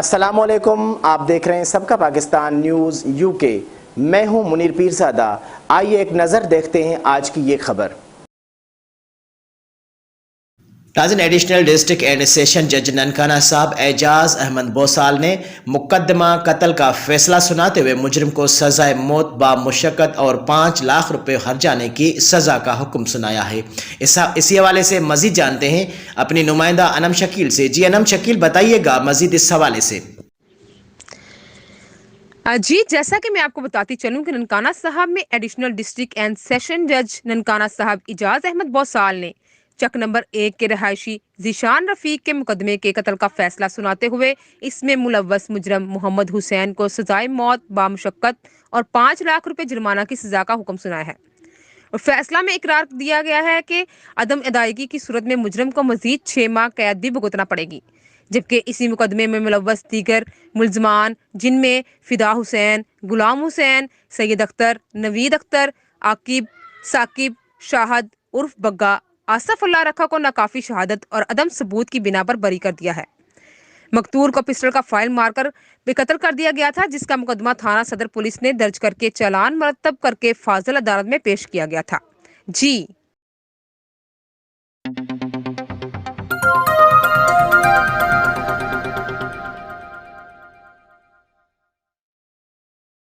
अस्सलाम वालेकुम, आप देख रहे हैं सबका पाकिस्तान न्यूज़ यूके। मैं हूं मुनीर पीरज़ादा। आइए एक नज़र देखते हैं आज की ये खबर। नाज़रीन, एडिशनल डिस्ट्रिक्ट एंड सेशन जज ननकाना साहब एजाज अहमद बोसाल ने मुकदमा कत्ल का फैसला सुनाते हुए मुजरिम को सजाए मौत बा मुशक्कत और 5 लाख रुपए हर्जाने की सजा का हुक्म सुनाया है। इसी हवाले से मजीद जानते हैं अपनी नुमाइंदा अनम शकील से। जी अनम शकील, बताइएगा मजीद इस हवाले से। जी, जैसा कि मैं आपको बताती चलूं कि ननकाना साहब में एडिशनल डिस्ट्रिक्ट एंड सेशन जज ननकाना साहब एजाज अहमद बोसाल ने चक नंबर 1 के रहायशी ज़ीशान रफीक के मुकदमे के कत्ल का फैसला सुनाते हुए इसमें मुलव्वस मुजरम मोहम्मद हुसैन को सजाए मौत बामुशक्कत और 5 लाख रुपए जुर्माना की सजा का हुक्म सुनाया है। और फैसला में इकरार दिया गया है कि अदम अदायगी की सूरत में मुजरम को मजीद 6 माह कैद भी भुगतना पड़ेगी, जबकि इसी मुकदमे में मुलव्वस दीगर मुल्जमान जिनमें फिदा हुसैन, गुलाम हुसैन, सैयद अख्तर, नवीद अख्तर, आकिब, साकिब, शाहद उर्फ बग्गा, आसफ अल्लाह रखा को नाकाफी शहादत और अदम सबूत की बिना पर बरी कर दिया है। मकतूल को पिस्टल का फाइल मारकर बेकतल कर दिया गया था, जिसका मुकदमा थाना सदर पुलिस ने दर्ज करके चालान मरतब करके फाजिल अदालत में पेश किया गया था। जी।